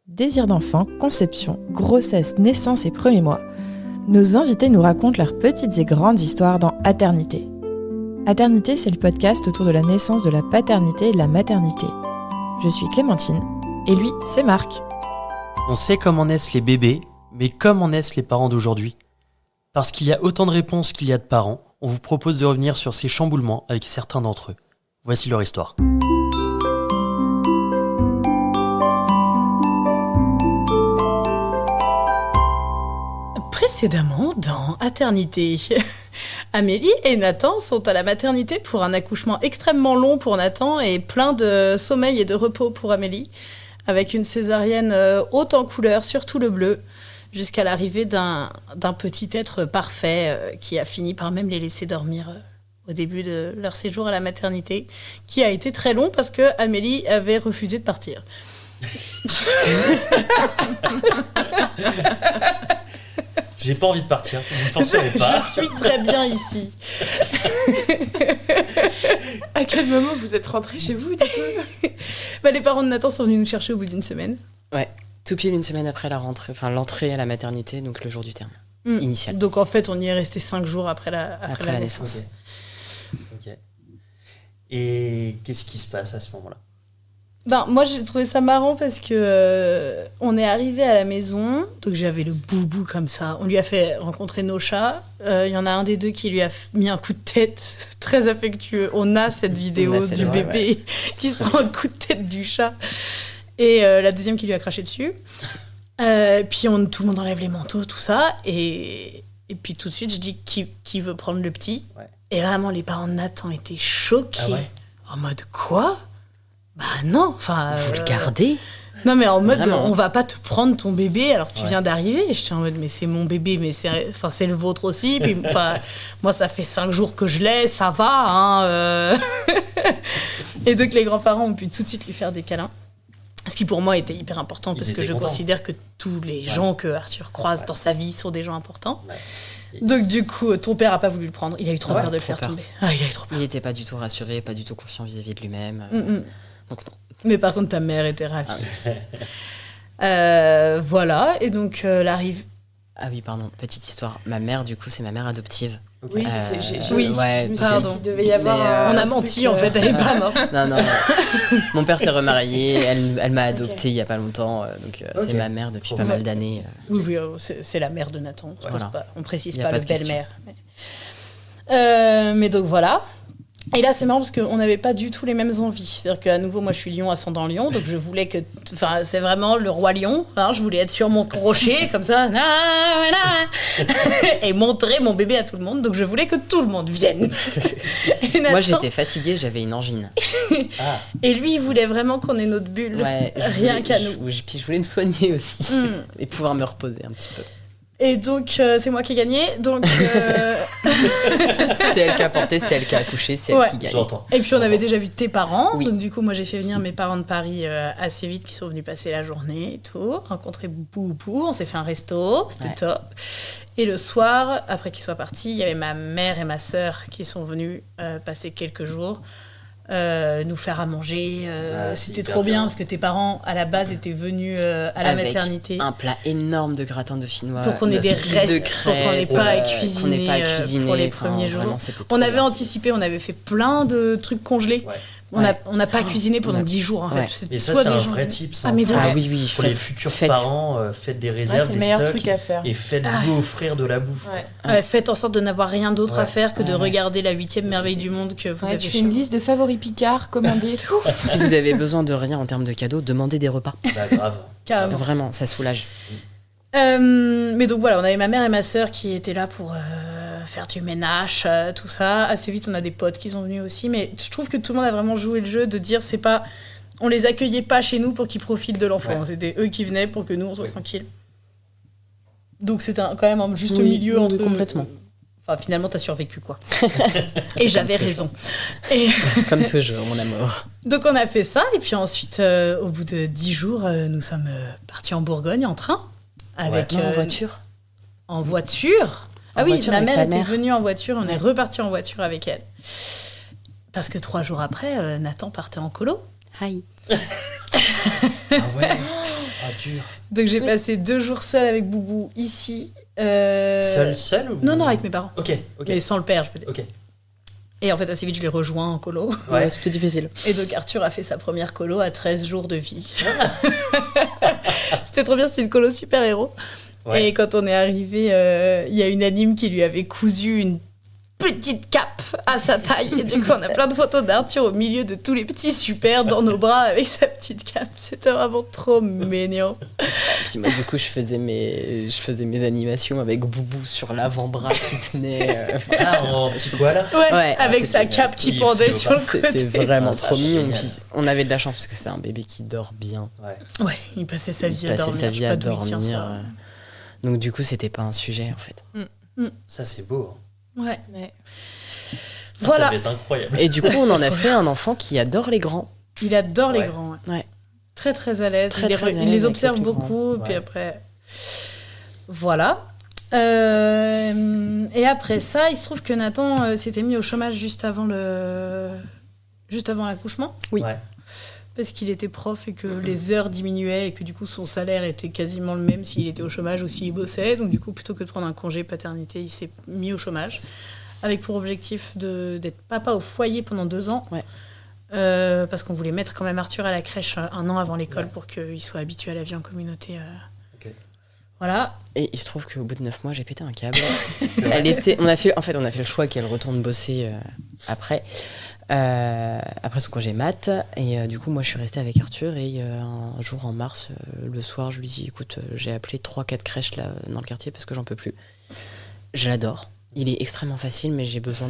Désir d'enfant, conception, grossesse, naissance et premiers mois. Nos invités nous racontent leurs petites et grandes histoires dans Aternité. Aternité, c'est le podcast autour de la naissance, de la paternité et de la maternité. Je suis Clémentine, et lui, c'est Marc. On sait comment naissent les bébés, mais comment naissent les parents d'aujourd'hui ? Parce qu'il y a autant de réponses qu'il y a de parents, on vous propose de revenir sur ces chamboulements avec certains d'entre eux. Voici leur histoire. Précédemment dans Aternité. Amélie et Nathan sont à la maternité pour un accouchement extrêmement long pour Nathan et plein de sommeil et de repos pour Amélie, avec une césarienne haute en couleur, surtout le bleu, jusqu'à l'arrivée d'un petit être parfait qui a fini par même les laisser dormir au début de leur séjour à la maternité, qui a été très long parce que Amélie avait refusé de partir. J'ai pas envie de partir, vous ne forcerez pas. Je suis très bien ici. À quel moment vous êtes rentrés chez vous, du coup ? Les parents de Nathan sont venus nous chercher au bout d'une semaine. Ouais, tout pile une semaine après la rentrée, enfin l'entrée à la maternité, donc le jour du terme initial. Donc en fait, on y est resté 5 jours après la naissance. Ok. Et qu'est-ce qui se passe à ce moment-là ? Moi, j'ai trouvé ça marrant parce que on est arrivé à la maison, donc j'avais le boubou comme ça. On lui a fait rencontrer nos chats. Il y en a un des deux qui lui a mis un coup de tête très affectueux. On a cette vidéo du bébé qui se prend un coup de tête du chat. Et la deuxième qui lui a craché dessus. Puis tout le monde enlève les manteaux, tout ça. Et puis tout de suite, je dis qui veut prendre le petit. Ouais. Et vraiment, les parents de Nathan étaient choqués. Ah ouais. En mode quoi ? Bah non, enfin... Vous le gardez ? Non, mais en mode, on va pas te prendre ton bébé alors que tu viens d'arriver. Et j'étais en mode, mais c'est mon bébé, mais c'est le vôtre aussi. Puis, moi, ça fait 5 jours que je l'ai, ça va. Et donc, les grands-parents ont pu tout de suite lui faire des câlins. Ce qui, pour moi, était hyper important parce que je considère que tous les gens que Arthur croise dans sa vie sont des gens importants. Ouais. Donc, du coup, ton père a pas voulu le prendre. Il a eu trop peur de le faire tomber. Ah, il a eu trop peur. Il était pas du tout rassuré, pas du tout confiant vis-à-vis de lui-même. Donc non. Mais par contre, ta mère était ravie. Voilà, et donc l'arrive. Ah oui, pardon, petite histoire. Ma mère, du coup, c'est ma mère adoptive. Okay. Oui, pardon. Il devait y avoir on a menti, en fait, elle est pas morte. Non. Mon père s'est remarié, elle m'a adopté il y a pas longtemps, donc c'est ma mère depuis pas mal d'années. Oui, c'est la mère de Nathan. Voilà. On précise pas le de belle-mère. Mais donc voilà. Et là, c'est marrant parce qu'on n'avait pas du tout les mêmes envies. C'est-à-dire qu'à nouveau, moi, je suis lion, ascendant lion, donc je voulais que... Enfin, c'est vraiment le roi lion. Hein, je voulais être sur mon rocher, comme ça, et montrer mon bébé à tout le monde. Donc, je voulais que tout le monde vienne. Nathan... Moi, j'étais fatiguée, j'avais une angine. Et lui, il voulait vraiment qu'on ait notre bulle, rien qu'à nous. Puis je voulais me soigner aussi, et pouvoir me reposer un petit peu. Et donc, c'est moi qui ai gagné. Donc, c'est elle qui a porté, c'est elle qui a accouché, c'est elle qui gagne. J'entends. Et puis, on avait déjà vu tes parents. Oui. Donc, du coup, moi, j'ai fait venir mes parents de Paris assez vite, qui sont venus passer la journée et tout. Rencontrer Boubou. On s'est fait un resto. C'était top. Et le soir, après qu'ils soient partis, il y avait ma mère et ma sœur qui sont venues passer quelques jours. Nous faire à manger, c'était trop bien parce que tes parents à la base étaient venus à la maternité. Un plat énorme de gratin dauphinois, pour qu'on ait des restes, de crêpes, pour qu'on n'ait pas à cuisiner, pour les premiers jours. On avait anticipé, on avait fait plein de trucs congelés. On n'a pas cuisiné pendant 10 jours en fait. Et ça, c'est un vrai tip. Oui, pour les futurs parents, faites des réserves, des stocks, truc à faire. Et faites-vous offrir de la bouffe. Faites en sorte de n'avoir rien d'autre à faire que de regarder la 8e merveille du monde que vous avez fait une liste de favoris Picard, commandez tout. Si vous avez besoin de rien en termes de cadeaux, demandez des repas. Grave. Carrément. Vraiment, ça soulage. Mais donc voilà, on avait ma mère et ma sœur qui étaient là pour faire du ménage, tout ça. Assez vite, on a des potes qui sont venus aussi. Mais je trouve que tout le monde a vraiment joué le jeu de dire c'est pas... On les accueillait pas chez nous pour qu'ils profitent de l'enfant. Ouais. C'était eux qui venaient pour que nous, on soit tranquilles. Donc c'était quand même un juste milieu entre... Complètement. Enfin, finalement, t'as survécu, quoi. Et j'avais raison. Comme toujours, mon amour. Donc, on a fait ça. Et puis ensuite, au bout de 10 jours, nous sommes partis en Bourgogne en train. Avec, en voiture. En voiture ? Ma mère était venue en voiture. On est reparti en voiture avec elle. Parce que 3 jours après, Nathan partait en colo. Hi. Ah ouais. Ah, dur. Donc j'ai passé 2 jours seule avec Boubou ici. Seul ou... Non, avec mes parents. Ok. Mais sans le père, je veux dire. Ok. Et en fait, assez vite, je l'ai rejoint en colo. Ouais, c'était difficile. Et donc Arthur a fait sa première colo à 13 jours de vie. C'était trop bien, c'était une colo super-héros. Ouais. Et quand on est arrivé, il y a une anime qui lui avait cousu une petite cape à sa taille. Et du coup, on a plein de photos d'Arthur au milieu de tous les petits super dans nos bras avec sa petite cape. C'était vraiment trop mignon. Puis moi, du coup, je faisais mes animations avec Boubou sur l'avant-bras qui tenait. En petit koala. Ouais, avec c'était sa cape qui pendait sur le côté. C'était vraiment Ça, trop mignon. génial. Puis on avait de la chance parce que c'est un bébé qui dort bien. Ouais, il passait sa vie Il à passait dormir. sa Je vie sais à pas d'où il tient dormir. ça. Donc du coup, c'était pas un sujet en fait. Ça, c'est beau. Ouais. Ça, Voilà. Ça va être incroyable. Et du coup, on en a trop fait un enfant qui adore les grands. Il adore les Ouais. grands. Ouais. Très très à l'aise. Très, il très à il l'aise les avec observe les plus beaucoup. Et puis Ouais. après. Voilà. Et après ça, il se trouve que Nathan s'était mis au chômage juste avant l'accouchement. Oui. Ouais. Parce qu'il était prof et que les heures diminuaient et que du coup son salaire était quasiment le même s'il était au chômage ou s'il bossait. Donc du coup, plutôt que de prendre un congé paternité, il s'est mis au chômage. Avec pour objectif d'être papa au foyer pendant 2 ans. Ouais. Parce qu'on voulait mettre quand même Arthur à la crèche 1 an avant l'école pour qu'il soit habitué à la vie en communauté. Ok. Voilà. Et il se trouve qu'au bout de 9 mois, j'ai pété un câble. C'est vrai. On a fait le choix qu'elle retourne bosser après son congé mat. Et du coup, moi, je suis restée avec Arthur. Et un jour en mars, le soir, je lui dis écoute, j'ai appelé 3-4 crèches là, dans le quartier parce que j'en peux plus. Je l'adore. Il est extrêmement facile, mais j'ai besoin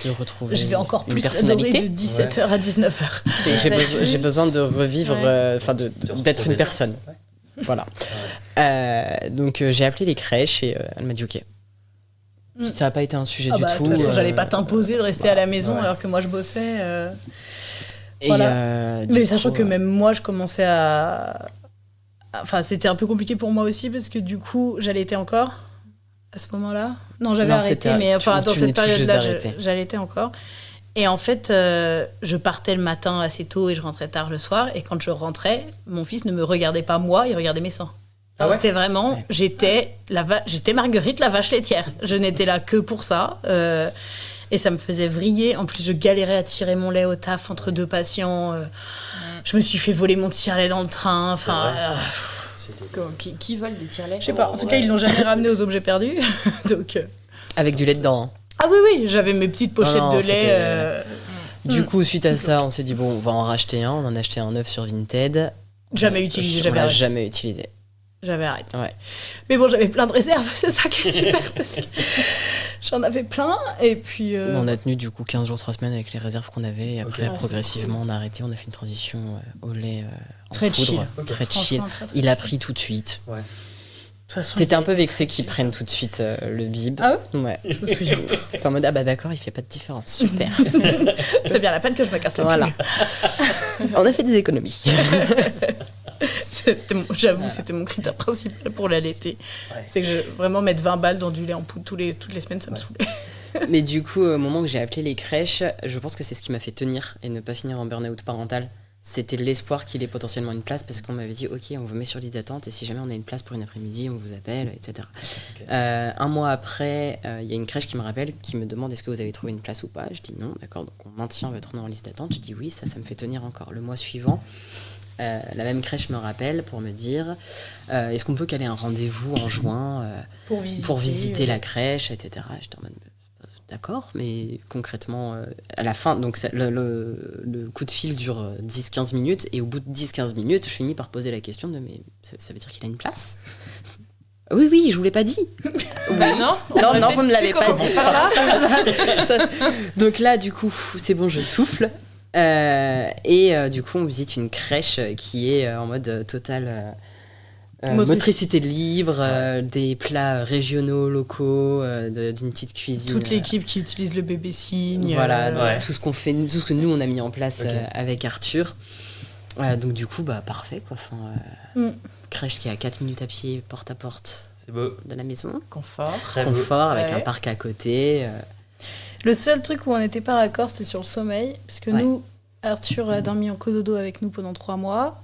de retrouver Je vais encore une plus adorer personnalité. de 17h à 19h. J'ai besoin de revivre, d'être une personne. Ouais. Voilà. Donc j'ai appelé les crèches et elle m'a dit ok. Ça n'a pas été un sujet du De tout. toute façon, j'allais pas t'imposer de rester à la maison ouais. alors que moi je bossais. Et, Voilà. du Mais coup, sachant que même moi, je commençais à. Enfin, c'était un peu compliqué pour moi aussi parce que du coup, j'allaitais encore à ce moment-là. Non, j'avais Non, arrêté, c'était- mais enfin, tu dans venais cette tout juste période-là, d'arrêter. j'allaitais encore. Et en fait, je partais le matin assez tôt et je rentrais tard le soir. Et quand je rentrais, mon fils ne me regardait pas moi, il regardait mes seins. Ah ouais C'était vraiment, Ouais. j'étais Marguerite, la vache laitière. Je n'étais là que pour ça. Et ça me faisait vriller. En plus, je galérais à tirer mon lait au taf entre 2 patients. Je me suis fait voler mon tire-lait dans le train. C'est Enfin, vrai. C'était... Qui vole des tire-laits? je sais pas. En tout cas, Ouais. ils l'ont jamais ramené aux objets perdus. Donc, avec du lait dedans. hein. ah oui, j'avais mes petites pochettes non, de c'était- lait. Du coup, suite à ça, on s'est dit bon, on va en racheter un. On en a acheté un neuf sur Vinted. Jamais utilisé, On j'avais l'a arrêté. jamais utilisé. J'avais arrêté. Ouais. Mais bon, j'avais plein de réserves, c'est ça qui est super. Parce que j'en avais plein. Et puis. On a tenu du coup 15 jours, 3 semaines avec les réserves qu'on avait. Et après, Ok. progressivement, on a arrêté. On a fait une transition au lait en Très poudre. chill. Ok. Très chill. Franchement, très, très Il a pris tout de suite. Ouais. De toute façon, T'étais il un peu a été vexé très qu'ils chill. prennent tout de suite le bib. Ah ouais? Je me souviens. C'était en mode ah bah d'accord, il fait pas de différence. Super. C'était bien la peine que je me casse le Voilà. cul. On a fait des économies. J'avoue, c'était mon critère principal pour l'allaiter. Ouais. C'est que vraiment mettre 20 balles dans du lait en poudre toutes les semaines, ça me saoulait. Mais du coup, au moment où j'ai appelé les crèches, je pense que c'est ce qui m'a fait tenir et ne pas finir en burn-out parental. C'était l'espoir qu'il ait potentiellement une place parce qu'on m'avait dit ok, on vous met sur liste d'attente et si jamais on a une place pour une après-midi, on vous appelle, etc. Ok. Un mois après, il y a une crèche qui me rappelle, qui me demande est-ce que vous avez trouvé une place ou pas. Je dis non, d'accord, donc on maintient votre nom en liste d'attente. Je dis oui, ça me fait tenir encore. Le mois suivant, la même crèche me rappelle pour me dire est-ce qu'on peut caler un rendez-vous en juin pour visiter la crèche, etc. J'étais en mode d'accord, mais concrètement, à la fin, donc le coup de fil dure 10-15 minutes, et au bout de 10-15 minutes, je finis par poser la question de mais ça veut dire qu'il a une place? Oui, je vous l'ai pas dit. Bah non, Non, vous ne l'avez pas dit. Par là. Donc là, du coup, c'est bon, je souffle. Et du coup, on visite une crèche qui est en mode total motricité libre, des plats régionaux, locaux, d'une petite cuisine. Toute l'équipe qui utilise le bébé signe. Voilà, Ouais. tout ce qu'on fait, tout ce que nous on a mis en place Ok. avec Arthur. Donc du coup, bah parfait quoi. Enfin, crèche qui est à 4 minutes à pied, porte à porte C'est beau. de la maison. Confort. Très beau. Confort avec Ouais. un parc à côté. Le seul truc où on n'était pas raccord, c'était sur le sommeil. Parce que Ouais. nous, Arthur a dormi en cododo avec nous pendant 3 mois.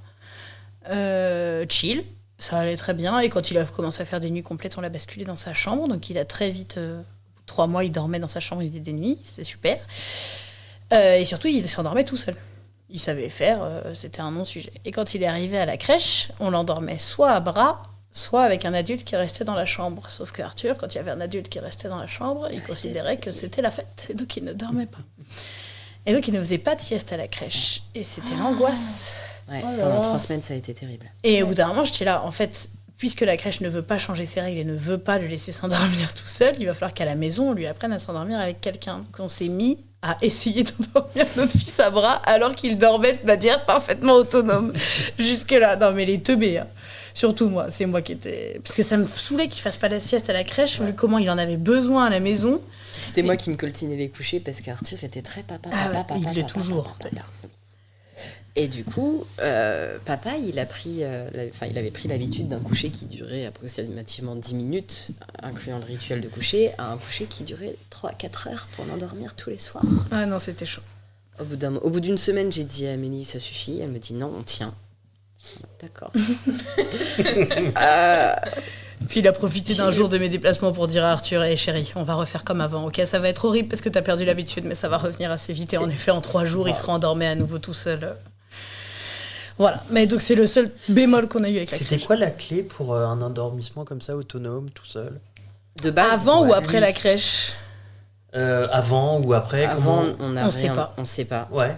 chill. Ça allait très bien. Et quand il a commencé à faire des nuits complètes, on l'a basculé dans sa chambre. Donc il a très vite, 3 mois, il dormait dans sa chambre, il faisait des nuits. C'est super. Et surtout, il s'endormait tout seul. Il savait faire, c'était un non-sujet. Et quand il est arrivé à la crèche, on l'endormait soit à bras, soit avec un adulte qui restait dans la chambre. Sauf que Arthur, quand il y avait un adulte qui restait dans la chambre, il considérait que c'était la fête. Et donc il ne dormait pas. Et donc il ne faisait pas de sieste à la crèche. Et c'était l'angoisse. Ouais, pendant 3 semaines, ça a été terrible. Et au bout d'un moment, j'étais là, en fait, puisque la crèche ne veut pas changer ses règles et ne veut pas le laisser s'endormir tout seul, il va falloir qu'à la maison, on lui apprenne à s'endormir avec quelqu'un. Donc on s'est mis à essayer d'endormir notre fils à bras alors qu'il dormait de manière parfaitement autonome. Jusque-là, non mais les teubés, hein. Surtout moi, c'est moi qui étais... Parce que ça me saoulait qu'il fasse pas la sieste à la crèche, vu comment il en avait besoin à la maison. C'était moi qui me coltinais les couchers parce qu'Arthur était très papa. Il l'est toujours. Et du coup, papa, il avait pris l'habitude d'un coucher qui durait approximativement 10 minutes, incluant le rituel de coucher, à un coucher qui durait 3-4 heures pour l'endormir tous les soirs. Ah non, c'était chaud. Au bout d'une semaine, j'ai dit à Amélie, ça suffit. Elle me dit, non, on tient. D'accord. Puis il a profité d'un jour de mes déplacements pour dire à Arthur, chérie, on va refaire comme avant. Ok, ça va être horrible parce que t'as perdu l'habitude, mais ça va revenir assez vite. Et en effet, en 3 jours, il se rendormait à nouveau tout seul. Voilà, mais donc c'est le seul bémol qu'on a eu avec la crèche. C'était quoi la clé pour un endormissement comme ça, autonome, tout seul? De base, avant ou après la crèche? Avant ou après? Avant, comment... on sait pas. On sait pas. Ouais.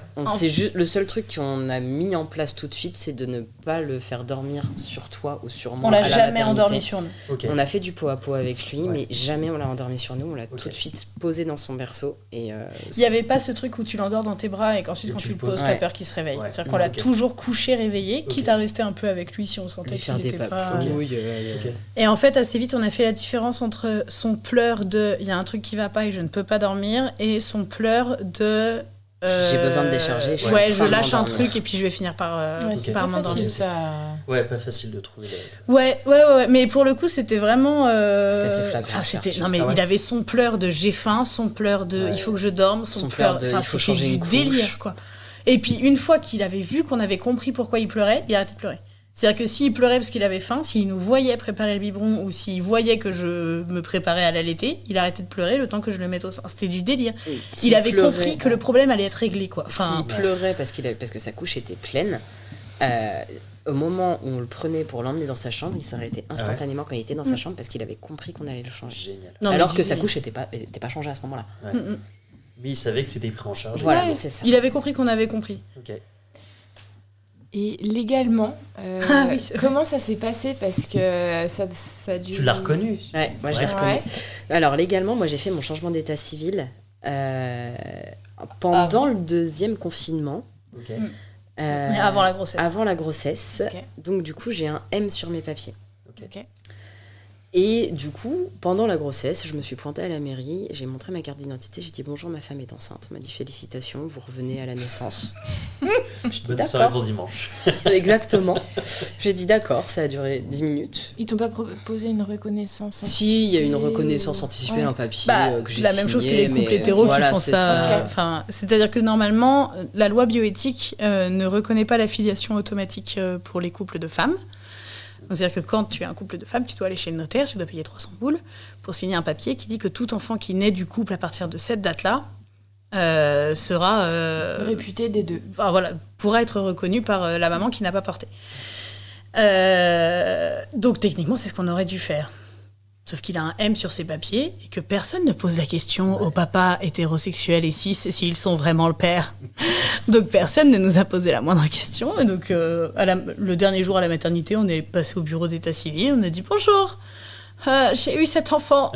Le seul truc qu'on a mis en place tout de suite, c'est de ne pas le faire dormir sur toi ou sur moi. On l'a à la jamais maternité. endormi sur nous. Okay. On a fait du pot à pot avec lui, Ouais. mais jamais on l'a endormi sur nous. On l'a tout de suite posé dans son berceau. Et, Il n'y avait pas ce truc où tu l'endors dans tes bras et qu'ensuite, Et quand tu tu le le poses, poses. t'as Ouais. peur qu'il se réveille. Ouais. C'est-à-dire qu'on l'a Ok. toujours couché, réveillé, Ok. quitte à rester un peu avec lui si on sentait lui faire qu'il des n'était pas... papouilles. Ok. Et en fait, assez vite, on a fait la différence entre son pleur de « il y a un truc qui va pas et je ne peux pas dormir » et son pleur de... J'ai besoin de décharger, je suis Ouais, en je train de lâche un m'endormir. truc et puis je vais finir par, C'est par pas m'endormir. facile, ça. Ouais, pas facile de trouver les... Ouais. Mais pour le coup, c'était vraiment... C'était assez flagrant, enfin, c'était... Arthur. Non, mais Ah ouais. il avait son pleur de « j'ai faim », son pleur de Ouais. « il faut que je dorme », Son pleur de Enfin, « il faut c'était changer du une couche ». délire, quoi. Et puis, une fois qu'il avait vu qu'on avait compris pourquoi il pleurait, il arrêtait de pleurer. C'est-à-dire que s'il pleurait parce qu'il avait faim, s'il nous voyait préparer le biberon ou s'il voyait que je me préparais à l'allaiter, il arrêtait de pleurer le temps que je le mette au sein. C'était du délire. S'il Il avait pleurait- compris que le problème allait être réglé, quoi. S'il pleurait parce que sa couche était pleine, au moment où on le prenait pour l'emmener dans sa chambre, il s'arrêtait instantanément quand il était dans sa chambre parce qu'il avait compris qu'on allait le changer. Génial. Non, mais Alors du que sa délire. couche n'était pas changée à ce moment-là. Ouais. Mais il savait que c'était pris en charge. Voilà, Ouais, c'est ça. Il avait compris qu'on avait compris. Ok. Et légalement, Ah oui, c'est vrai. comment ça s'est passé? Parce que ça a dû... Tu l'as reconnu? Ouais, moi je l'ai Ouais. reconnu. Ouais. Alors légalement, moi j'ai fait mon changement d'état civil pendant le 2e confinement. Ok. Mais avant la grossesse. Avant la grossesse. Ok. Donc du coup, j'ai un M sur mes papiers. Ok. Et du coup, pendant la grossesse, je me suis pointée à la mairie, j'ai montré ma carte d'identité, j'ai dit bonjour, ma femme est enceinte. On m'a dit félicitations, vous revenez à la naissance. Je dis Bonne soirée d'accord. pour dimanche. Exactement. J'ai dit d'accord, ça a duré 10 minutes. Ils t'ont pas proposé une reconnaissance? Si, il y a une reconnaissance anticipée, Ouais. un papier Bah, que j'ai la même chose que signé, les couples mais hétéros voilà, qui font c'est ça. Enfin, c'est-à-dire que normalement, la loi bioéthique ne reconnaît pas la filiation automatique pour les couples de femmes. Donc, c'est-à-dire que quand tu es un couple de femmes, tu dois aller chez le notaire, tu dois payer 300 boules pour signer un papier qui dit que tout enfant qui naît du couple à partir de cette date-là sera Réputé des deux. enfin, voilà, pourra être reconnu par la maman qui n'a pas porté. Donc techniquement, c'est ce qu'on aurait dû faire. Sauf qu'il a un M sur ses papiers et que personne ne pose la question aux papas hétérosexuels et cis s'ils sont vraiment le père. Donc personne ne nous a posé la moindre question. Et donc le dernier jour à la maternité, on est passé au bureau d'état civil, on a dit bonjour. J'ai eu cet enfant.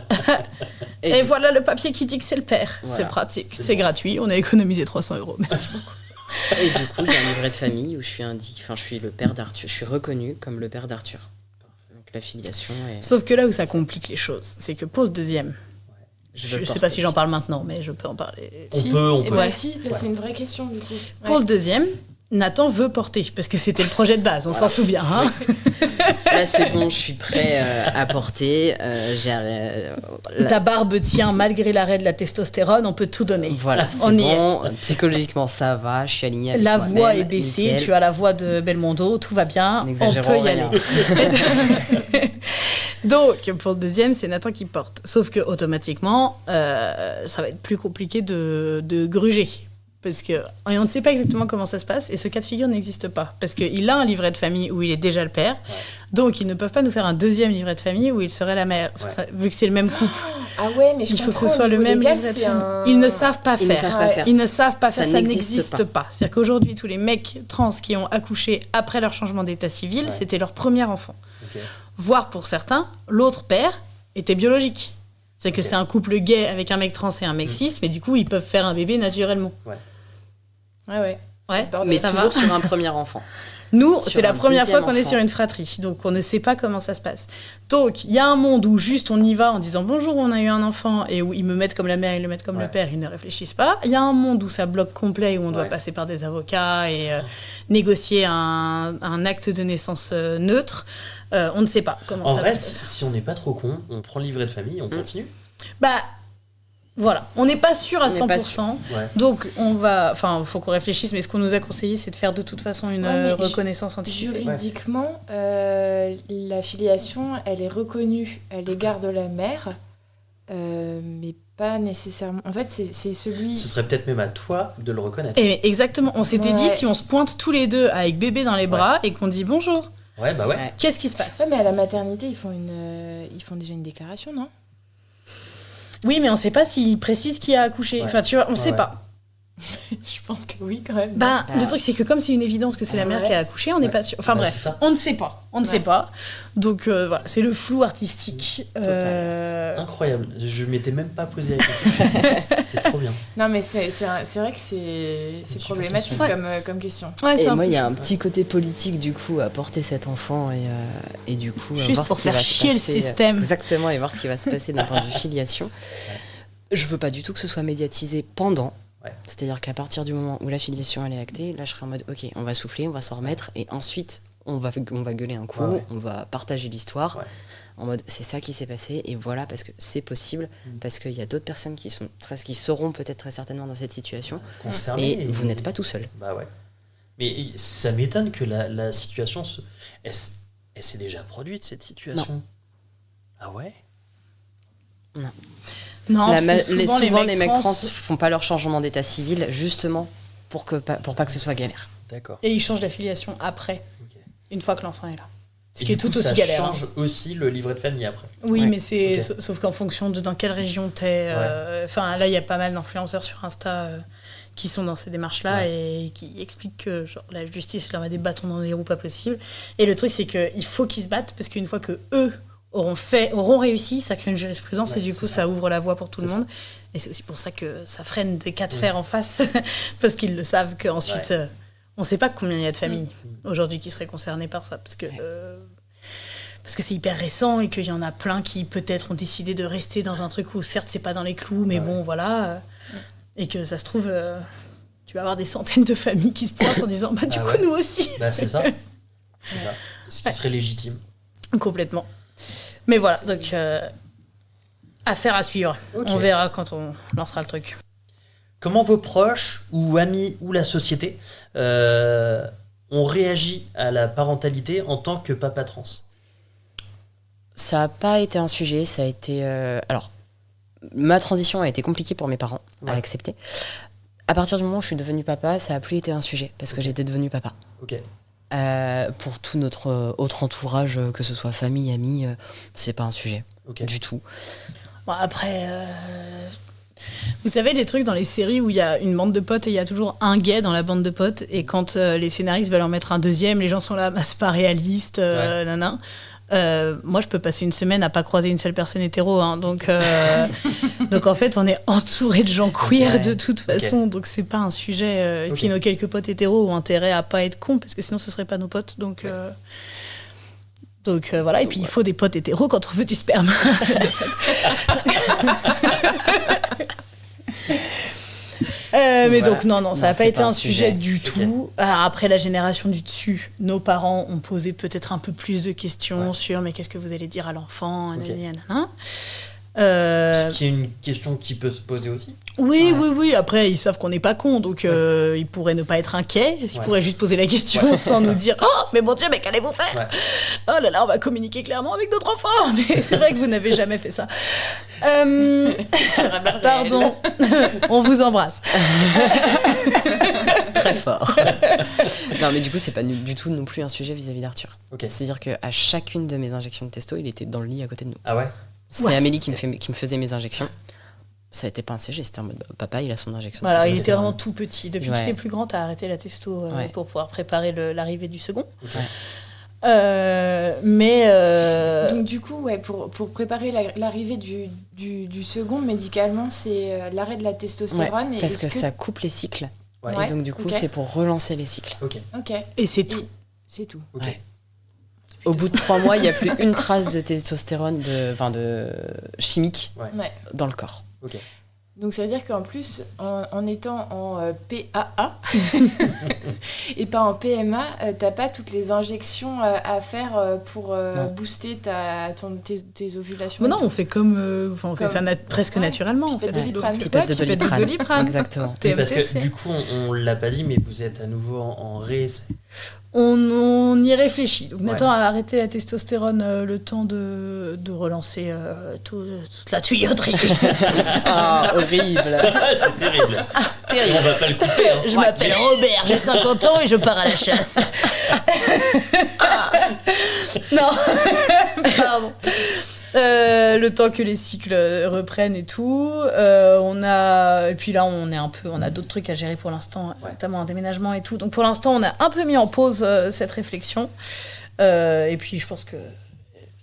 Et voilà le papier qui dit que c'est le père. Voilà. C'est pratique, C'est c'est bon. gratuit. On a économisé 300 €. Merci beaucoup. Et du coup, j'ai un livret de famille où je suis le père d'Arthur. Je suis reconnu comme le père d'Arthur. Donc la filiation est... Sauf que là où ça complique les choses, c'est que pour le deuxième, je le sais porte pas si j'en aussi. parle maintenant, mais je peux en parler. On peut. Et bah si, bah, Ouais. c'est une vraie question du coup. Pour le deuxième, Nathan veut porter, parce que c'était le projet de base, on s'en souvient. Hein. Là, c'est bon, je suis prêt à porter. Ta barbe tient malgré l'arrêt de la testostérone, on peut tout donner. Voilà, c'est On y bon. Psychologiquement, ça va, je suis alignée avec La moi-même. voix est baissée, nickel. tu as la voix de Belmondo, tout va bien, on N'exagérons peut y rien. aller. Donc, pour le deuxième, c'est Nathan qui porte. Sauf que automatiquement, ça va être plus compliqué de gruger. Parce que et on ne sait pas exactement comment ça se passe, et ce cas de figure n'existe pas. Parce qu'il a un livret de famille où il est déjà le père, donc ils ne peuvent pas nous faire un deuxième livret de famille où il serait la mère, vu que c'est le même couple. Ah ouais, mais je Il faut que ce comprends, soit au le niveau même légal, livret de c'est famille. un- Ils ne savent pas Ils ne faire. savent pas faire. Ils ne savent pas Ça faire, ça n'existe n'existe pas. C'est-à-dire qu'aujourd'hui, tous les mecs trans qui ont accouché après leur changement d'état civil, c'était leur premier enfant. Ok. Voire pour certains, l'autre père était biologique. C'est-à-dire que c'est un couple gay avec un mec trans et un mec cis, mais du coup, ils peuvent faire un bébé naturellement. Ouais. Ouais. Mais ça toujours va. sur un premier enfant. Nous, Sur c'est la un première fois deuxième qu'on est enfant. sur une fratrie, donc on ne sait pas comment ça se passe. Donc, il y a un monde où juste on y va en disant bonjour, on a eu un enfant, et où ils me mettent comme la mère, ils le mettent comme le père, ils ne réfléchissent pas. Il y a un monde où ça bloque complet, où on doit passer par des avocats et négocier un acte de naissance neutre. On ne sait pas comment En ça vrai, va se passer. si on n'est pas trop con, on prend le livret de famille et on continue. Bah, voilà, on n'est pas sûr à On n'est 100%. pas sûr. Ouais. Donc, faut qu'on réfléchisse, mais ce qu'on nous a conseillé, c'est de faire de toute façon une Ouais, mais reconnaissance anticipée. Juridiquement, la filiation, elle est reconnue à l'égard de la mère, mais pas nécessairement. En fait, c'est celui. Ce serait peut-être même à toi de le reconnaître. Et exactement, on s'était dit Ouais. si on se pointe tous les deux avec bébé dans les bras et qu'on dit bonjour, Ouais, bah ouais. Ouais. qu'est-ce qui se passe? Ouais, mais à la maternité, ils font déjà une déclaration, non? Oui, mais on sait pas s'il précise qui a accouché. Ouais. Enfin, tu vois, on sait Ouais. pas. Je pense que oui, quand même. Ben, Bah. le truc, c'est que comme c'est une évidence que c'est la mère Ouais. qui a accouché, on n'est Ouais. pas sûr. Enfin Bah, bref, c'est ça. on ne sait pas. On ne sait pas. Donc voilà, c'est le flou artistique. Incroyable. Je m'étais même pas posé la question. C'est trop bien. Non, mais c'est vrai que c'est super problématique question. comme question. Ouais, c'est Et un moi, peu il y a chaud. un petit côté politique du coup à porter cet enfant et du coup Juste voir pour ce qui faire va se chier le passer. système. Exactement, et voir ce qui va se passer d'un point de vue filiation. Je veux pas du tout que ce soit médiatisé pendant. Ouais. C'est-à-dire qu'à partir du moment où la filiation elle est actée, là je serai en mode ok, on va souffler, on va s'en remettre et ensuite on va gueuler un coup, Ouais. on va partager l'histoire. Ouais. En mode c'est ça qui s'est passé et voilà parce que c'est possible, parce qu'il y a d'autres personnes qui seront peut-être très certainement dans cette situation Concerné. et vous n'êtes pas tout seul. Bah ouais. Mais ça m'étonne que la situation elle s'est déjà produite, cette situation. Ah ouais? Non, parce que Souvent, les mecs trans trans, font pas leur changement d'état civil justement pour pas que ce soit galère. D'accord. et ils changent d'affiliation après, Ok. une fois que l'enfant est là. Ce Et qui est du coup, tout aussi ça galère. change aussi le livret de famille après. Oui, Ouais. mais c'est Ok. sauf qu'en fonction de dans quelle région t'es. Enfin, là, il y a pas mal d'influenceurs sur Insta qui sont dans ces démarches-là et qui expliquent que genre, la justice leur met des bâtons dans les roues pas possible. Et le truc, c'est qu'il faut qu'ils se battent parce qu'une fois que eux auront réussi, ça crée une jurisprudence Ouais, et du coup, c'est ça ouvre la voie pour tout le C'est monde. Et c'est aussi pour ça que ça freine des cas de fer en face parce qu'ils le savent qu'ensuite, on ne sait pas combien il y a de familles aujourd'hui qui seraient concernées par ça parce que. Parce que c'est hyper récent et qu'il y en a plein qui peut-être ont décidé de rester dans un truc où certes c'est pas dans les clous mais bon voilà et que ça se trouve tu vas avoir des centaines de familles qui se pointent en disant bah du Ah coup ouais. nous aussi. Bah c'est ça. C'est ça. Ce qui serait légitime. Complètement. Mais voilà donc affaire à suivre. Ok. On verra quand on lancera le truc. Comment vos proches ou amis ou la société ont réagi à la parentalité en tant que papa trans? Ça n'a pas été un sujet, ça a été... Alors, ma transition a été compliquée pour mes parents à Ouais. accepter. À partir du moment où je suis devenue papa, ça n'a plus été un sujet, parce que j'étais devenue papa. Ok. Pour tout notre autre entourage, que ce soit famille, amis, c'est pas un sujet Ok. du tout. Bon, après vous savez les trucs dans les séries où il y a une bande de potes et il y a toujours un gay dans la bande de potes et quand les scénaristes veulent en mettre un deuxième, les gens sont là, bah, c'est pas réaliste, nanan. Moi, je peux passer une semaine à pas croiser une seule personne hétéro, hein, donc en fait, on est entouré de gens queer Ouais. de toute façon, donc c'est pas un sujet. Et Ok. puis nos quelques potes hétéros ont intérêt à pas être cons parce que sinon ce serait pas nos potes, donc voilà. Et puis il faut des potes hétéros quand on veut du sperme. Mais Voilà. donc, non, ça n'a pas c'est été pas un un sujet sujet. du tout. Après la génération du dessus, nos parents ont posé peut-être un peu plus de questions sur mais qu'est-ce que vous allez dire à l'enfant, Ok. nanani, nanana. Ce qui est une question qui peut se poser aussi. Oui, Ouais. oui. Après, ils savent qu'on n'est pas cons, donc ils pourraient ne pas être inquiets. Ils Ouais. pourraient juste poser la question Ouais, sans c'est nous ça. dire oh, mais mon Dieu, mais qu'allez-vous faire Ouais. Oh là là, on va communiquer clairement avec notre enfant. Mais c'est vrai que vous n'avez jamais fait ça. Pardon, on vous embrasse. Très fort. Non, mais du coup, c'est pas du tout non plus un sujet vis-à-vis d'Arthur. Ok. C'est-à-dire qu'à chacune de mes injections de testo, il était dans le lit à côté de nous. Ah ouais. C'est Ouais. Amélie qui me faisait mes injections. Ça n'était pas un CG, c'était en mode papa, il a son injection. de Voilà, il testo. était vraiment tout petit. Depuis Ouais. qu'il est plus grand, t'as arrêté la testo Ouais. pour pouvoir préparer l'arrivée du second. Ok. Donc du coup, ouais, pour préparer l'arrivée du second, médicalement, c'est l'arrêt de la testostérone. Ouais, et parce est-ce que ça coupe les cycles. Ouais. Ouais. Et donc, du coup, ok. c'est pour relancer les cycles. Ok. Ok, Et c'est tout. c'est tout. Ok. Ouais. Au bout de 3 mois, il n'y a plus une trace de testostérone de chimique Ouais. dans le corps. Ok. Donc ça veut dire qu'en plus, en étant en PAA et pas en PMA, t'as pas toutes les injections à faire pour Non. booster tes ovulations. Mais et non, tout. on fait comme, on fait Comme- ça presque Ouais, naturellement. En fait. pipette de Doliprane. Ouais, Pipette de pipette Doliprane. Doliprane. Exactement. Oui, parce que TMTC. du coup, on l'a pas dit, mais vous êtes à nouveau en réessai. On y réfléchit. Donc Ouais. Nathan a arrêté la testostérone le temps de relancer toute la tuyauterie. Ah, horrible. C'est terrible. Et on va pas le couper. Hein. Je m'appelle Robert, j'ai 50 ans et je pars à la chasse. Non, pardon. Le temps que les cycles reprennent et tout, et puis là on a d'autres trucs à gérer pour l'instant, notamment un déménagement et tout. Donc pour l'instant on a un peu mis en pause cette réflexion. Et puis je pense que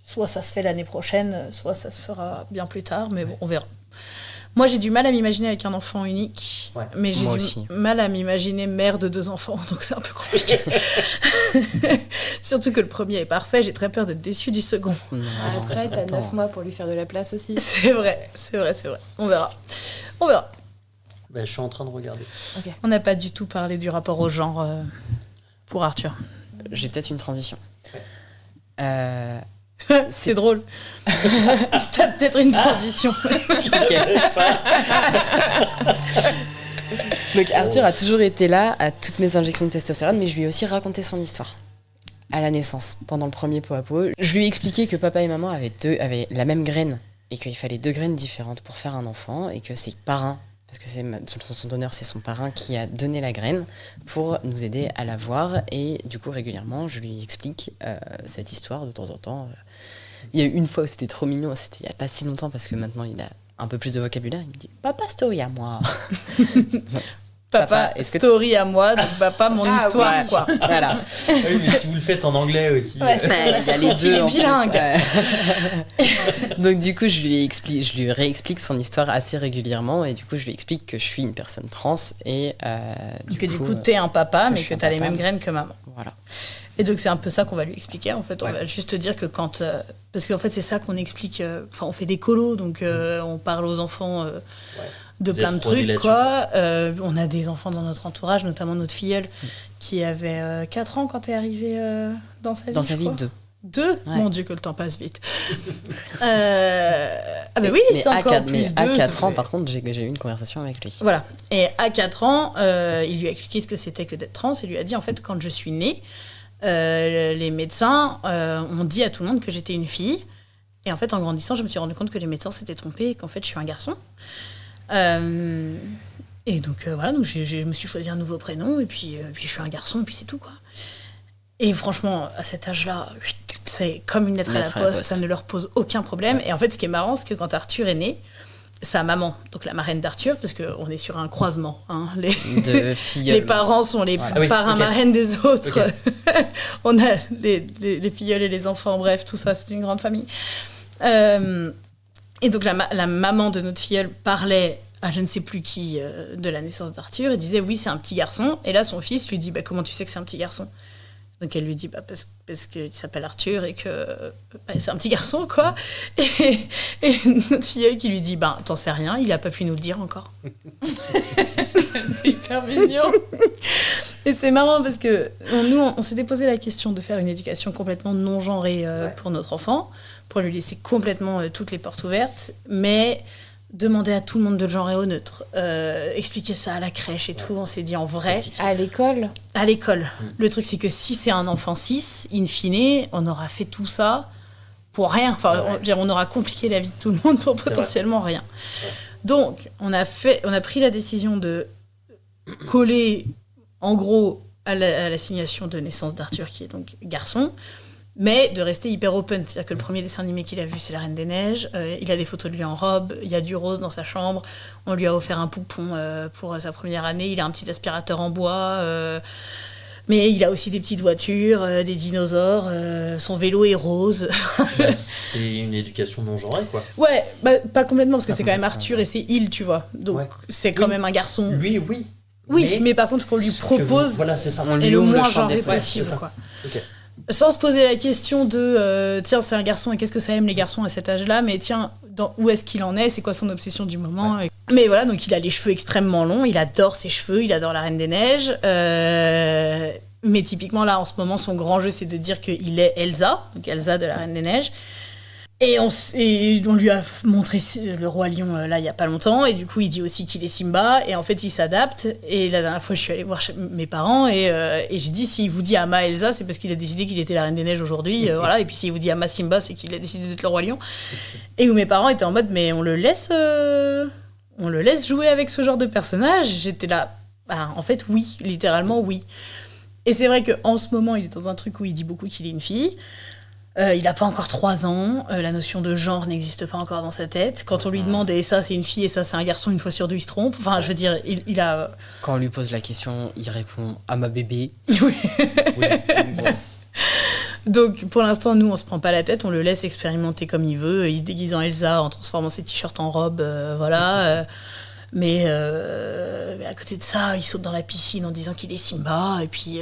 soit ça se fait l'année prochaine, soit ça se fera bien plus tard, mais bon, on verra. Moi, j'ai du mal à m'imaginer avec un enfant unique, Ouais. mais j'ai Moi du aussi. mal à m'imaginer mère de 2 enfants, donc c'est un peu compliqué. Surtout que le premier est parfait, j'ai très peur d'être déçue du second. Non, Après, t'as attends. 9 mois pour lui faire de la place aussi. C'est vrai. On verra. Bah, je suis en train de regarder. On n'a pas du tout parlé du rapport au genre pour Arthur. J'ai peut-être une transition. C'est drôle. T'as peut-être une transition. Donc Arthur a toujours été là à toutes mes injections de testostérone, mais je lui ai aussi raconté son histoire. À la naissance, pendant le premier pot à pot, je lui ai expliqué que papa et maman avaient la même graine et qu'il fallait 2 graines différentes pour faire un enfant et que ses parrains, parce que son donneur c'est son parrain qui a donné la graine pour nous aider à l'avoir, et du coup régulièrement je lui explique cette histoire de temps en temps. Il y a eu une fois où c'était trop mignon, c'était il n'y a pas si longtemps parce que maintenant il a un peu plus de vocabulaire, il me dit papa story à moi. Papa, est-ce que story à moi, donc papa, mon histoire, ouais. quoi. Voilà. Ah oui, mais si vous le faites en anglais aussi. Ouais, c'est Il y a les deux. Il est en plus. bilingue. Donc du coup, je lui réexplique son histoire assez régulièrement, et du coup, je lui explique que je suis une personne trans et Que du coup, t'es un papa, mais je suis que un t'as les papa. mêmes graines que maman. voilà. Et donc, c'est un peu ça qu'on va lui expliquer, en fait. On Ouais. va juste dire que quand... parce qu'en fait, c'est ça qu'on explique... Enfin, on fait des colos, donc on parle aux enfants de Vous plein êtes de rodés trucs, là-dessus, quoi. On a des enfants dans notre entourage, notamment notre filleule, qui avait 4 ans quand t'es arrivée dans sa vie, Dans sa je vie, crois. 2. 2 Ouais. Mon Dieu, que le temps passe vite. Ah ben oui, mais c'est à encore 4, plus mais à 2, 4 ça ans, fait- par contre, j'ai eu une conversation avec lui. Voilà. Et à 4 ans, il lui a expliqué ce que c'était que d'être trans. Il lui a dit, en fait, quand je suis née, les médecins ont dit à tout le monde que j'étais une fille. Et en fait, en grandissant, je me suis rendu compte que les médecins s'étaient trompés et qu'en fait, je suis un garçon. Et donc, voilà, donc je me suis choisi un nouveau prénom. Et puis je suis un garçon, et puis c'est tout, quoi. Et franchement, à cet âge-là, c'est comme une lettre à la poste. Ça ne leur pose aucun problème. Et en fait, ce qui est marrant, c'est que quand Arthur est né, sa maman, donc la marraine d'Arthur, parce qu'on est sur un croisement, hein, De filleule. les parents sont les Ah oui, parrains ok. marraines des autres. Ok. On a les filleuls et les enfants, bref, tout ça, c'est une grande famille. Et donc la maman de notre filleule parlait à je ne sais plus qui de la naissance d'Arthur et disait oui, c'est un petit garçon. Et là, son fils lui dit bah, comment tu sais que c'est un petit garçon ? Donc elle lui dit parce qu'il s'appelle Arthur et que c'est un petit garçon, quoi. Et notre filleule qui lui dit t'en sais rien, il a pas pu nous le dire encore. C'est hyper mignon. Et c'est marrant parce que on s'était posé la question de faire une éducation complètement non genrée pour notre enfant, pour lui laisser complètement toutes les portes ouvertes, mais demander à tout le monde de le genrer au neutre, expliquer ça à la crèche et tout, on s'est dit en vrai. À l'école. À l'école. Le truc, c'est que si c'est un enfant cis, in fine, on aura fait tout ça pour rien. Enfin, on aura compliqué la vie de tout le monde pour potentiellement rien. Ouais. Donc, on a pris la décision de coller, en gros, à l'assignation de naissance d'Arthur, qui est donc garçon, mais de rester hyper open. C'est-à-dire que le premier dessin animé qu'il a vu, c'est La Reine des Neiges. Il a des photos de lui en robe, il y a du rose dans sa chambre. On lui a offert un poupon pour sa première année. Il a un petit aspirateur en bois. Mais il a aussi des petites voitures, des dinosaures. Son vélo est rose. C'est une éducation non genrée, quoi. Ouais, pas complètement, parce que Pas c'est quand même complètement, Arthur et c'est il, tu vois. Donc c'est quand Oui. même un garçon. Lui, oui. Oui, mais par contre, ce qu'on lui propose Voilà, c'est ça. On est lui le ouvre moins le champ genré des possible, c'est ça. quoi. Ok. Sans se poser la question de tiens, c'est un garçon et qu'est-ce que ça aime les garçons à cet âge-là, mais tiens, où est-ce qu'il en est, c'est quoi son obsession du moment. Mais voilà, donc il a les cheveux extrêmement longs, il adore ses cheveux, il adore La Reine des Neiges. Mais typiquement là, en ce moment, son grand jeu, c'est de dire qu'il est Elsa, donc Elsa de La Reine des Neiges. Et on lui a montré le Roi Lion là il y a pas longtemps, et du coup il dit aussi qu'il est Simba, et en fait il s'adapte. Et la dernière fois je suis allée voir mes parents et j'ai dit s'il vous dit Ama Elsa, c'est parce qu'il a décidé qu'il était la Reine des Neiges aujourd'hui, voilà. Et puis s'il vous dit Ama Simba, c'est qu'il a décidé d'être le Roi Lion. Et où mes parents étaient en mode mais on le laisse jouer avec ce genre de personnage. J'étais là, en fait oui, littéralement oui. Et c'est vrai qu'en ce moment il est dans un truc où il dit beaucoup qu'il est une fille. Il n'a pas encore 3 ans, la notion de genre n'existe pas encore dans sa tête. Quand on lui demande et ça c'est une fille et ça c'est un garçon, une fois sur deux il se trompe. Enfin, je veux dire, il a. Quand on lui pose la question, il répond à ma bébé. Oui. Oui. Donc pour l'instant, nous on se prend pas la tête, on le laisse expérimenter comme il veut. Il se déguise en Elsa en transformant ses t-shirts en robe, voilà. Mais à côté de ça, il saute dans la piscine en disant qu'il est Simba. Et puis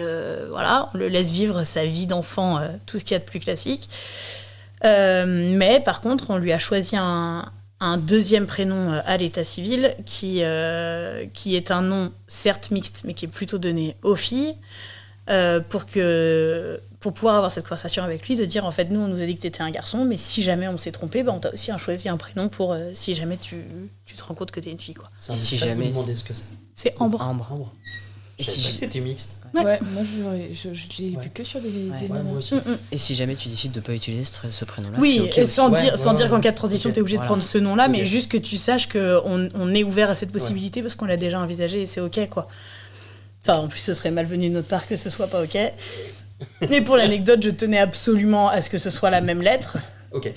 voilà, on le laisse vivre sa vie d'enfant, tout ce qu'il y a de plus classique. Mais par contre, on lui a choisi un deuxième prénom à l'état civil qui est un nom certes mixte, mais qui est plutôt donné aux filles. Pour pouvoir avoir cette conversation avec lui, de dire en fait nous on nous a dit que t'étais un garçon, mais si jamais on s'est trompé, on t'a aussi choisi un prénom pour si jamais tu te rends compte que t'es une fille, quoi. C'est un Si mystère, jamais vous demandez ce que c'est. C'est Ambre. Ambre. Je Et savais si pas que je- c'était mixte. Ouais. Ouais, moi je l'ai Ouais. vu que sur des Ouais, nanas. moi aussi. Et si jamais tu décides de pas utiliser ce prénom-là, Oui, c'est ok et aussi. sans Ouais, dire, ouais, sans dire ouais, qu'en ouais. cas de transition, Ok, t'es obligé voilà. de prendre ce nom-là, mais Ok. juste que tu saches qu'on est ouvert à cette possibilité parce qu'on l'a déjà envisagé et c'est ok, quoi. Enfin, en plus, ce serait malvenu de notre part que ce soit pas ok. Et pour l'anecdote, je tenais absolument à ce que ce soit la même lettre, Ok.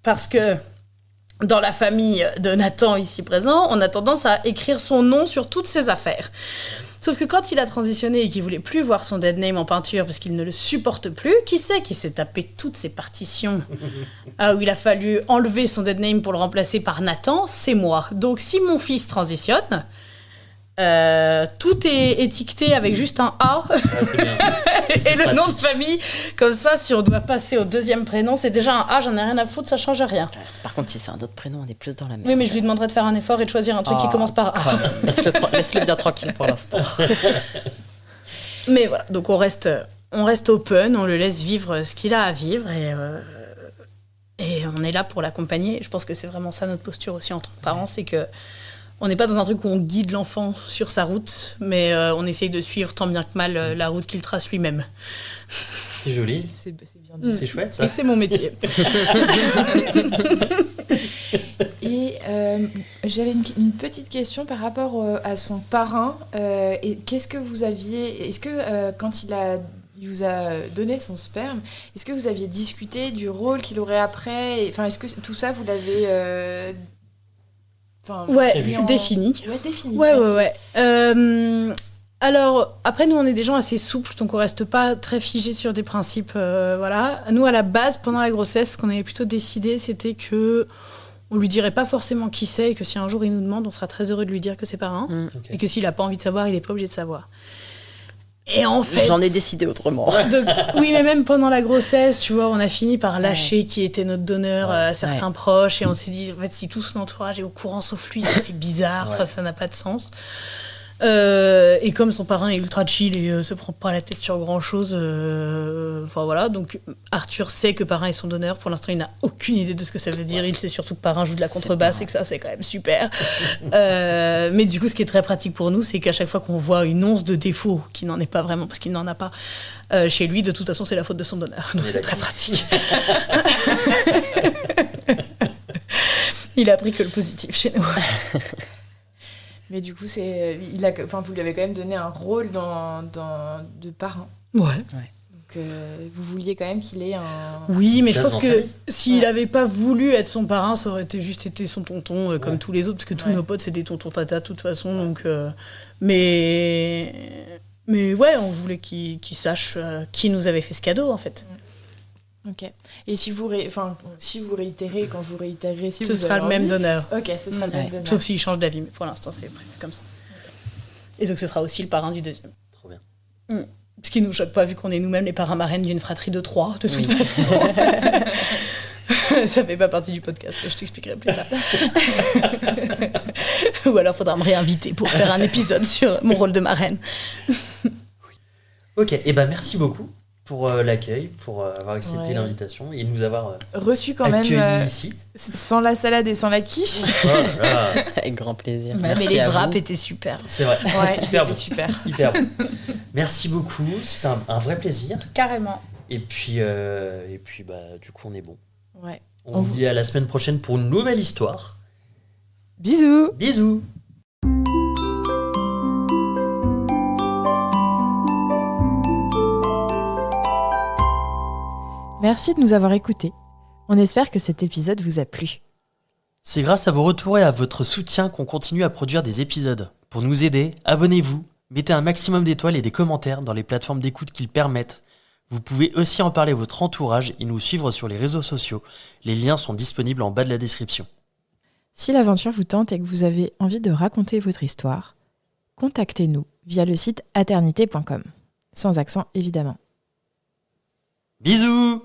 parce que dans la famille de Nathan ici présent, on a tendance à écrire son nom sur toutes ses affaires. Sauf que quand il a transitionné et qu'il voulait plus voir son dead name en peinture parce qu'il ne le supporte plus, qui c'est qui s'est tapé toutes ses partitions où il a fallu enlever son dead name pour le remplacer par Nathan? C'est moi. Donc si mon fils transitionne, tout est étiqueté avec juste un A Ouais, c'est bien. C'est et plus le nom de pratique. famille. Comme ça, si on doit passer au deuxième prénom, c'est déjà un A, j'en ai rien à foutre, ça change rien. Par contre, si c'est un autre prénom, on est plus dans la merde. Oui, mais je lui demanderai de faire un effort et de choisir un truc qui commence par A. Laisse-le bien tranquille pour l'instant. Mais voilà, donc on reste open, on le laisse vivre ce qu'il a à vivre et on est là pour l'accompagner. Je pense que c'est vraiment ça notre posture aussi en tant que parents, c'est que on n'est pas dans un truc où on guide l'enfant sur sa route, mais on essaye de suivre tant bien que mal la route qu'il trace lui-même. C'est joli. C'est bien dit. C'est chouette, ça. Et c'est mon métier. Et j'avais une petite question par rapport à son parrain. Et qu'est-ce que vous aviez... Est-ce que quand il vous a donné son sperme, est-ce que vous aviez discuté du rôle qu'il aurait après? Enfin, est-ce que tout ça, vous l'avez... Ouais, mis en- défini. Ouais, défini. Ouais, merci. ouais, ouais. Alors, après, nous, on est des gens assez souples, donc on reste pas très figés sur des principes. Voilà. Nous, à la base, pendant la grossesse, ce qu'on avait plutôt décidé, c'était que on lui dirait pas forcément qui c'est, et que si un jour il nous demande, on sera très heureux de lui dire que c'est parrain, Ok. et que s'il a pas envie de savoir, il est pas obligé de savoir. Et en fait, J'en ai décidé autrement. oui, mais même pendant la grossesse, tu vois, on a fini par lâcher qui était notre donneur à certains proches, et on s'est dit, en fait, si tout son entourage est au courant sauf lui, ça fait bizarre, enfin, ça n'a pas de sens. Et comme son parrain est ultra chill et se prend pas la tête sur grand chose, enfin voilà, donc Arthur sait que parrain est son donneur. Pour l'instant, il n'a aucune idée de ce que ça veut dire. Il sait surtout que parrain joue de la contrebasse et que ça, c'est quand même super. Mais du coup, ce qui est très pratique pour nous, c'est qu'à chaque fois qu'on voit une once de défaut, qui n'en est pas vraiment parce qu'il n'en a pas, chez lui, de toute façon, c'est la faute de son donneur. Donc c'est très pratique. Il a appris que le positif chez nous. Mais du coup, vous lui avez quand même donné un rôle de parrain. Ouais. Donc, vous vouliez quand même qu'il ait un... Oui, mais je pense dans que sa vie. s'il n'avait pas voulu être son parrain, ça aurait juste été son tonton, comme tous les autres, parce que tous nos potes, c'est des tontons tata de toute façon. Donc, mais ouais, on voulait qu'il sache qui nous avait fait ce cadeau, en fait. Ok. Et si vous réitérez, quand vous réitérez, si Ce vous sera avez le même envie, donneur. Ok, ce sera le même donneur. Sauf s'il change d'avis, mais pour l'instant, c'est prévu comme ça. Et donc, ce sera aussi le parrain du deuxième. Trop bien. Ce qui nous choque pas, vu qu'on est nous-mêmes les parrains marraines d'une fratrie de 3, de toute façon. Ça fait pas partie du podcast, je t'expliquerai plus tard. Ou alors, faudra me réinviter pour faire un épisode sur mon rôle de marraine. Ok, et ben merci beaucoup pour l'accueil, pour avoir accepté Ouais. l'invitation et nous avoir Reçu quand accueillis même ici. sans la salade et sans la quiche. Oh là là, Avec grand plaisir. Mais Merci les à wraps vous. étaient super. c'est vrai. Ouais, Hyper bon. c'était super. Hyper bon. Merci beaucoup, c'était un vrai plaisir. Carrément. Et puis bah, du coup, on est bon. Ouais. On vous dit à la semaine prochaine pour une nouvelle histoire. Bisous. Bisous. Merci de nous avoir écoutés. On espère que cet épisode vous a plu. C'est grâce à vos retours et à votre soutien qu'on continue à produire des épisodes. Pour nous aider, abonnez-vous, mettez un maximum d'étoiles et des commentaires dans les plateformes d'écoute qu'ils permettent. Vous pouvez aussi en parler à votre entourage et nous suivre sur les réseaux sociaux. Les liens sont disponibles en bas de la description. Si l'aventure vous tente et que vous avez envie de raconter votre histoire, contactez-nous via le site aternité.com. Sans accent évidemment. Bisous!